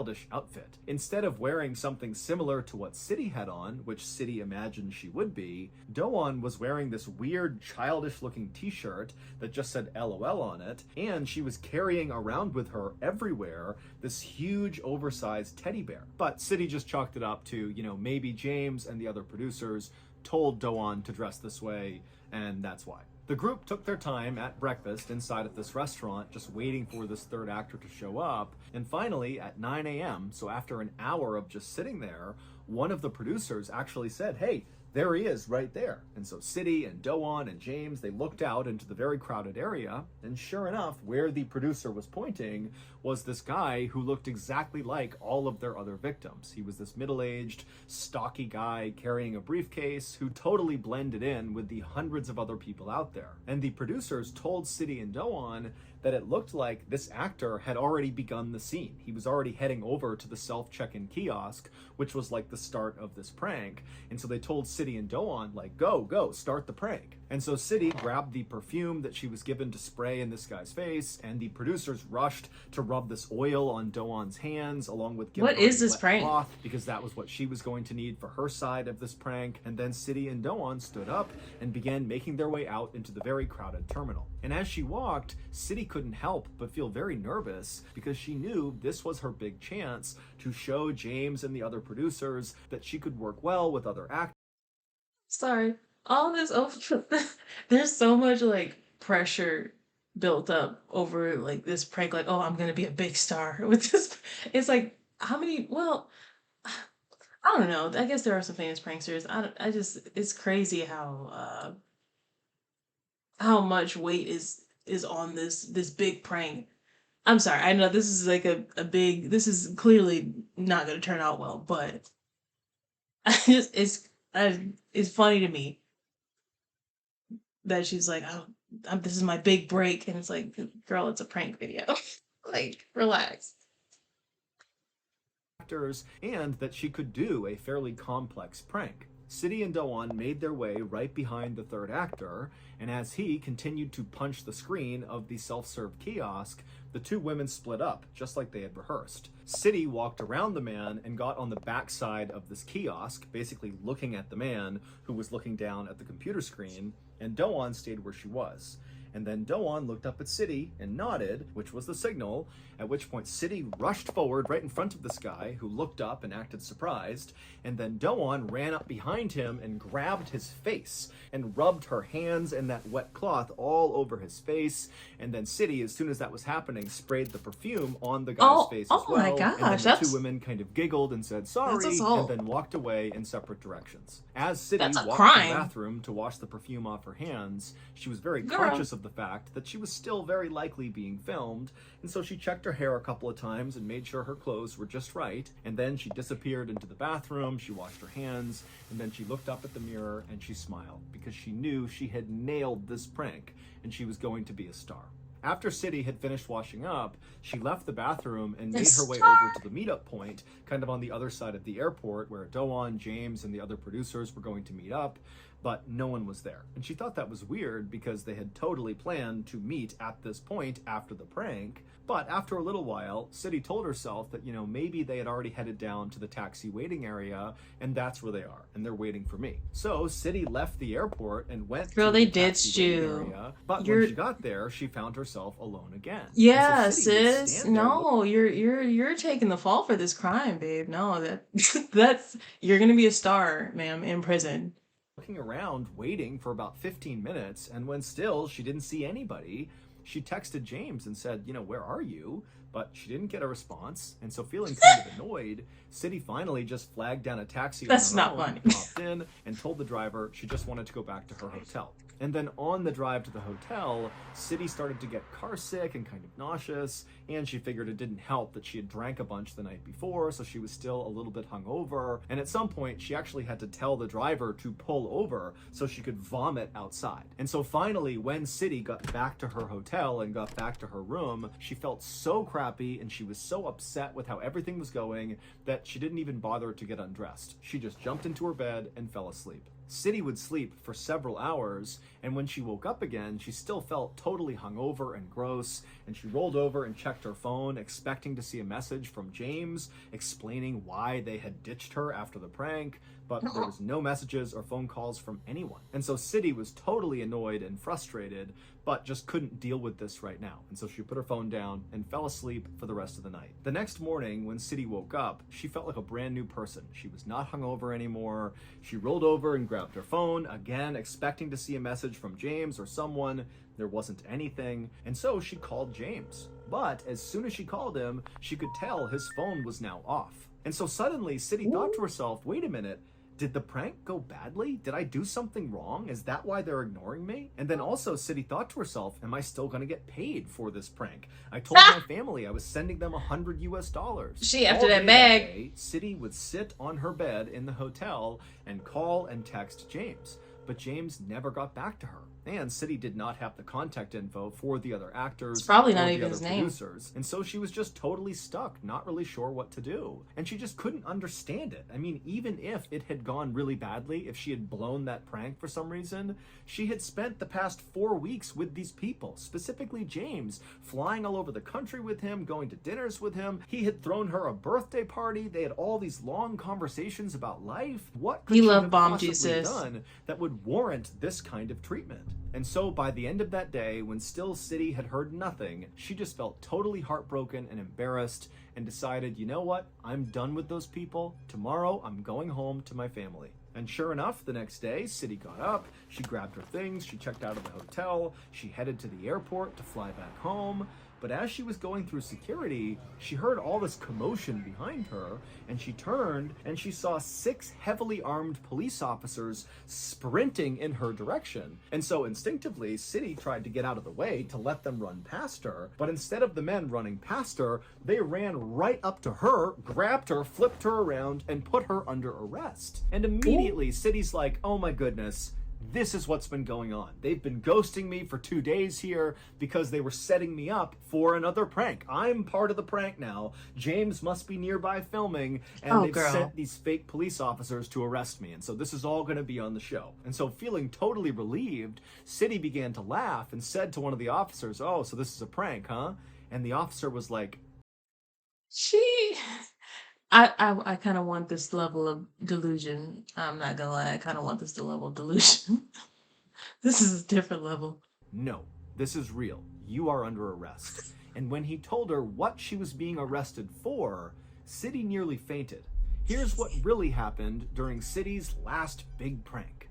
childish outfit. Instead of wearing something similar to what City had on, which City imagined she would be, Do-won was wearing this weird childish looking t-shirt that just said LOL on it, and she was carrying around with her everywhere this huge oversized teddy bear. But City just chalked it up to, maybe James and the other producers told Do-won to dress this way, and that's why. The group took their time at breakfast inside of this restaurant, just waiting for this third actor to show up. And finally, at 9 a.m., so after an hour of just sitting there, one of the producers actually said, "Hey, there he is right there." And so City and Do-won and James, they looked out into the very crowded area, and sure enough, where the producer was pointing was this guy who looked exactly like all of their other victims. He was this middle-aged, stocky guy carrying a briefcase who totally blended in with the hundreds of other people out there. And the producers told City and Do-won that it looked like this actor had already begun the scene. He was already heading over to the self-check-in kiosk, which was like the start of this prank. And so they told City and Do-won, like, go, start the prank. And so City grabbed the perfume that she was given to spray in this guy's face, and the producers rushed to rub this oil on Do-won's hands, along with giving her a wet cloth, because that was what she was going to need for her side of this prank. And then City and Do-won stood up and began making their way out into the very crowded terminal. And as she walked, City couldn't help but feel very nervous, because she knew this was her big chance to show James and the other producers that she could work well with other actors. Sorry. All this over there's so much pressure built up over this prank, oh, I'm gonna be a big star with this. It's like, how many, well, I don't know. I guess there are some famous pranksters. I just, it's crazy how much weight is on this big prank. I'm sorry. I know this is like a big, this is clearly not gonna turn out well, but it's funny to me that she's like, "Oh, this is my big break," and it's like, girl, it's a prank video. Relax. And that she could do a fairly complex prank. City and Do-won made their way right behind the third actor, and as he continued to punch the screen of the self-serve kiosk, the two women split up, just like they had rehearsed. City walked around the man and got on the backside of this kiosk, basically looking at the man who was looking down at the computer screen, and Do-won stayed where she was. And then Do-won looked up at City and nodded, which was the signal, at which point City rushed forward right in front of this guy, who looked up and acted surprised, and then Do-won ran up behind him and grabbed his face and rubbed her hands and that wet cloth all over his face, and then City, as soon as that was happening, sprayed the perfume on the guy's face as well. My gosh, and then the two women kind of giggled and said sorry, and then walked away in separate directions. As City walked to the bathroom to wash the perfume off her hands, she was very conscious of the fact that she was still very likely being filmed, and so she checked her hair a couple of times and made sure her clothes were just right, and then she disappeared into the bathroom, she washed her hands, and then she looked up at the mirror and she smiled, because she knew she had nailed this prank and she was going to be a star. After City had finished washing up, she left the bathroom and made her way over to the meetup point, kind of on the other side of the airport, where Do-won, James, and the other producers were going to meet up, but no one was there. And she thought that was weird, because they had totally planned to meet at this point after the prank. But after a little while, City told herself that, maybe they had already headed down to the taxi waiting area, and that's where they are, and they're waiting for me. So City left the airport and went to the taxi waiting area, but when she got there, she found herself alone again. Yeah, so sis. No, you're taking the fall for this crime, babe. No, that's you're gonna be a star, ma'am, in prison. Looking around, waiting for about 15 minutes, and when still she didn't see anybody, she texted James and said, where are you? But she didn't get a response, and so feeling kind of annoyed, City finally just flagged down a taxi on her own, hopped in, and told the driver she just wanted to go back to her hotel. And then on the drive to the hotel, City started to get car sick and kind of nauseous, and she figured it didn't help that she had drank a bunch the night before, so she was still a little bit hungover, and at some point she actually had to tell the driver to pull over so she could vomit outside. And so finally, when City got back to her hotel and got back to her room, she felt so crappy and she was so upset with how everything was going that she didn't even bother to get undressed. She just jumped into her bed and fell asleep. City would sleep for several hours, and when she woke up again, she still felt totally hungover and gross, and she rolled over and checked her phone, expecting to see a message from James explaining why they had ditched her after the prank, but there was no messages or phone calls from anyone. And so City was totally annoyed and frustrated, but just couldn't deal with this right now. And so she put her phone down and fell asleep for the rest of the night. The next morning, when City woke up, she felt like a brand new person. She was not hungover anymore. She rolled over and grabbed her phone, again expecting to see a message from James or someone. There wasn't anything, and so she called James. But as soon as she called him, she could tell his phone was now off. And so suddenly, City thought to herself, wait a minute, did the prank go badly? Did I do something wrong? Is that why they're ignoring me? And then also City thought to herself, am I still gonna get paid for this prank? I told my family I was sending them $100 US. She after All that day bag. day, City would sit on her bed in the hotel and call and text James. But James never got back to her. And City did not have the contact info for the other actors It's probably or not the even other his name. producers. And so she was just totally stuck, not really sure what to do. And she just couldn't understand it. I mean, even if it had gone really badly, if she had blown that prank for some reason, she had spent the past 4 weeks with these people, specifically James, flying all over the country with him, going to dinners with him. He had thrown her a birthday party. They had all these long conversations about life. What could He she love have bombed you, possibly sis. done that would warrant this kind of treatment? And so by the end of that day, when still City had heard nothing, she just felt totally heartbroken and embarrassed and decided, you know what? I'm done with those people. Tomorrow, I'm going home to my family. And sure enough, the next day, City got up, she grabbed her things, she checked out of the hotel, she headed to the airport to fly back home. But as she was going through security, she heard all this commotion behind her, and she turned and she saw 6 heavily armed police officers sprinting in her direction. And so instinctively, City tried to get out of the way to let them run past her, but instead of the men running past her, they ran right up to her, grabbed her, flipped her around, and put her under arrest. And immediately, City's like, oh my goodness, this is what's been going on. They've been ghosting me for 2 days here because they were setting me up for another prank. I'm part of the prank now. James must be nearby filming, and they've sent these fake police officers to arrest me. And so this is all going to be on the show. And so feeling totally relieved, City began to laugh and said to one of the officers, oh, so this is a prank, huh? And the officer was like, I kind of want this level of delusion. I'm not gonna lie, I kind of want this level of delusion. This is a different level. no, this is real. You are under arrest. And when he told her what she was being arrested for, City nearly fainted. Here's what really happened during City's last big prank.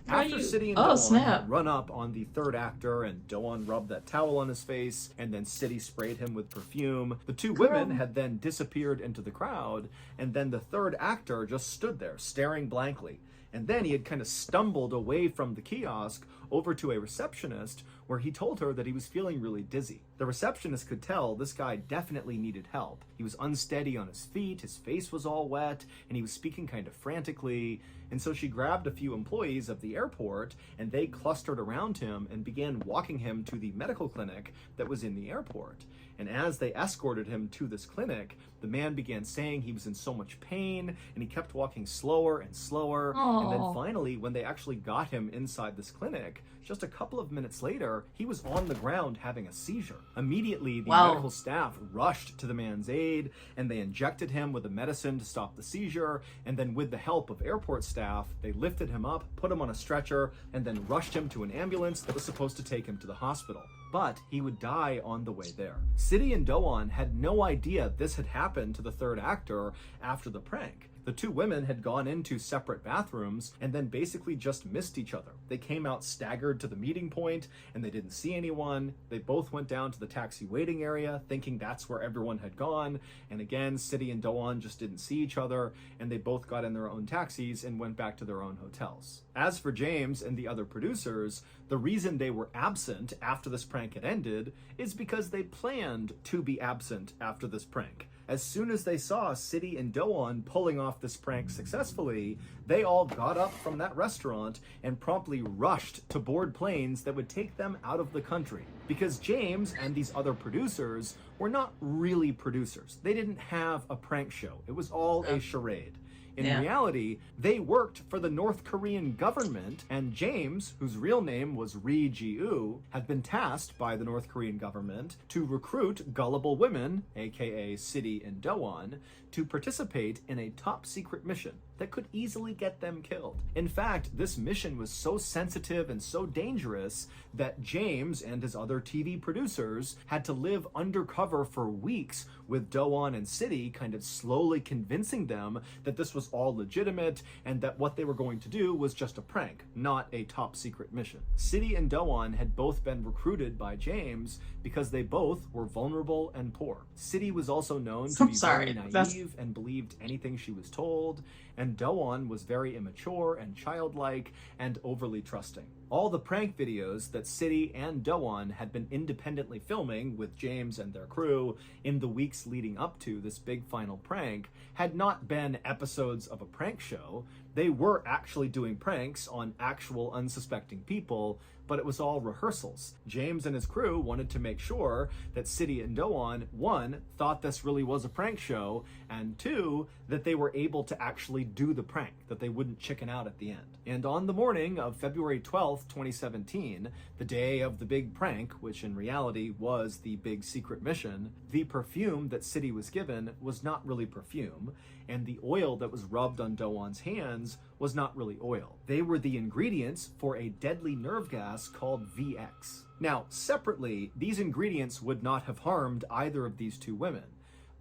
After City and Doan had run up on the third actor and Doan rubbed that towel on his face and then City sprayed him with perfume, the two women had then disappeared into the crowd, and then the third actor just stood there staring blankly. And then he had kind of stumbled away from the kiosk over to a receptionist where he told her that he was feeling really dizzy. The receptionist could tell this guy definitely needed help. He was unsteady on his feet, his face was all wet, and he was speaking kind of frantically. And so she grabbed a few employees of the airport and they clustered around him and began walking him to the medical clinic that was in the airport. And as they escorted him to this clinic, the man began saying he was in so much pain and he kept walking slower and slower. And then finally, when they actually got him inside this clinic, just a couple of minutes later, he was on the ground having a seizure. Immediately, the medical staff rushed to the man's aid and they injected him with a medicine to stop the seizure. And then with the help of airport staff, they lifted him up, put him on a stretcher, and then rushed him to an ambulance that was supposed to take him to the hospital. But he would die on the way there. City and Doan had no idea this had happened to the third actor after the prank. The two women had gone into separate bathrooms and then basically just missed each other. They came out staggered to the meeting point and they didn't see anyone. They both went down to the taxi waiting area thinking that's where everyone had gone. And again, City and Doan just didn't see each other and they both got in their own taxis and went back to their own hotels. As for James and the other producers, the reason they were absent after this prank had ended is because they planned to be absent after this prank. As soon as they saw City and Doan pulling off this prank successfully, they all got up from that restaurant and promptly rushed to board planes that would take them out of the country. Because James and these other producers were not really producers. They didn't have a prank show. It was all a charade. In Yeah. reality, they worked for the North Korean government, and James, whose real name was Ri Ji-woo, had been tasked by the North Korean government to recruit gullible women, aka City and Do-won, to participate in a top secret mission that could easily get them killed. In fact, this mission was so sensitive and so dangerous that James and his other TV producers had to live undercover for weeks with Do-won and City, kind of slowly convincing them that this was all legitimate and that what they were going to do was just a prank, not a top secret mission. City and Do-won had both been recruited by James because they both were vulnerable and poor. City was also known to I'm be sorry. very That's naive and believed anything she was told, and Do-won was very immature and childlike and overly trusting. All the prank videos that City and Do-won had been independently filming with James and their crew in the weeks leading up to this big final prank had not been episodes of a prank show. They were actually doing pranks on actual unsuspecting people, but it was all rehearsals. James and his crew wanted to make sure that City and Do-won, one, thought this really was a prank show, and two, that they were able to actually do the prank, that they wouldn't chicken out at the end. And on the morning of February 12th, 2017, the day of the big prank, which in reality was the big secret mission, the perfume that City was given was not really perfume, and the oil that was rubbed on Do-won's hands was not really oil. They were the ingredients for a deadly nerve gas called VX. Now, separately, these ingredients would not have harmed either of these two women.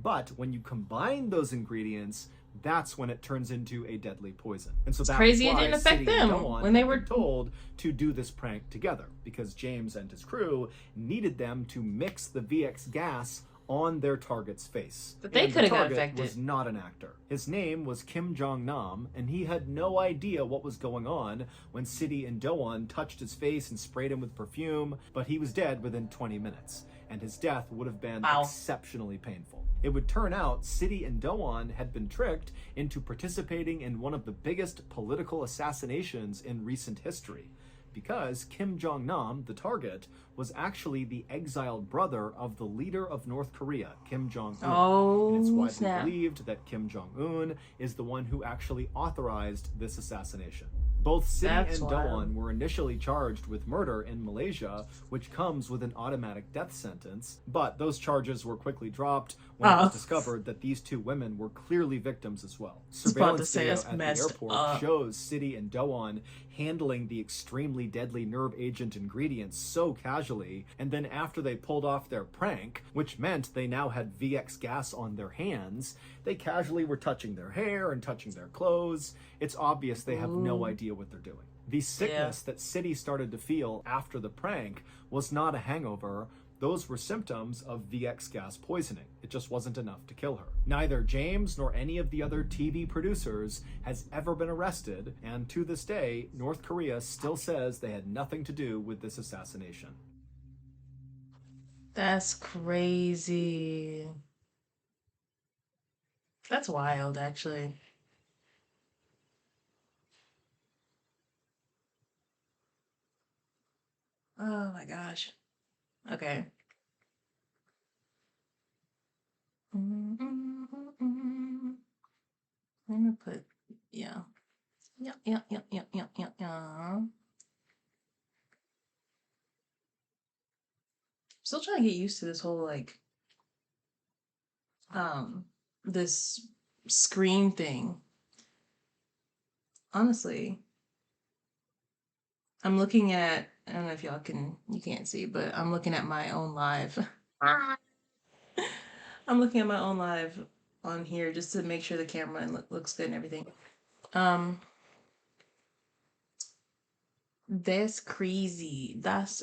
But when you combine those ingredients, that's when it turns into a deadly poison. And so it's that crazy was it why didn't affect City and them Do-won when they had were been told to do this prank together, because James and his crew needed them to mix the VX gas on their target's face. But they And could the have got target infected. was not an actor. His name was Kim Jong-nam, and he had no idea what was going on when City and Do-won touched his face and sprayed him with perfume, but he was dead within 20 minutes, and his death would have been Wow. exceptionally painful. It would turn out City and Do-won had been tricked into participating in one of the biggest political assassinations in recent history, because Kim Jong-nam, the target, was actually the exiled brother of the leader of North Korea, Kim Jong-un. And it's Oh, widely snap. believed that Kim Jong-un is the one who actually authorized this assassination. Both City That's and wild. Do-won were initially charged with murder in Malaysia, which comes with an automatic death sentence, but those charges were quickly dropped when it was discovered that these two women were clearly victims as well. about to Surveillance say, video that's at the messed airport up. shows City and Do-won handling the extremely deadly nerve agent ingredients so casually, and then after they pulled off their prank, which meant they now had VX gas on their hands, they casually were touching their hair and touching their clothes. It's obvious they have no idea what they're doing. The sickness that City started to feel after the prank was not a hangover. Those were symptoms of VX gas poisoning. It just wasn't enough to kill her. Neither James nor any of the other TV producers has ever been arrested, and to this day, North Korea still says they had nothing to do with this assassination. That's crazy. That's wild, actually. Oh my gosh. Okay. Let me put, yeah. Yeah. Still trying to get used to this whole like this screen thing. Honestly, I'm looking at, I don't know if you can't see, but I'm looking at my own live. I'm looking at my own live on here just to make sure the camera looks good and everything. Um, that's crazy. That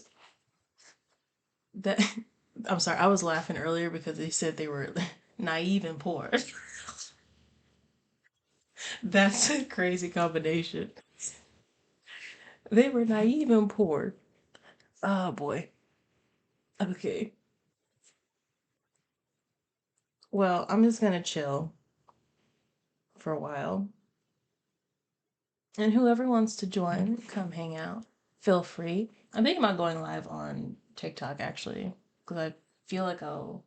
I'm sorry, I was laughing earlier because they said they were naive and poor. That's a crazy combination. They were naive and poor. Oh boy. Okay. Well, I'm just gonna chill for a while. And whoever wants to join, come hang out. Feel free. I'm thinking about going live on TikTok actually, because I feel like I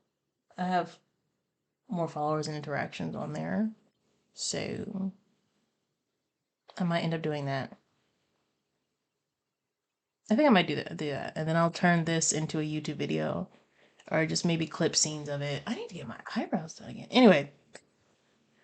have more followers and interactions on there. So I might end up doing that. I think I might do that, and then I'll turn this into a YouTube video, or just maybe clip scenes of it. I need to get my eyebrows done again. Anyway,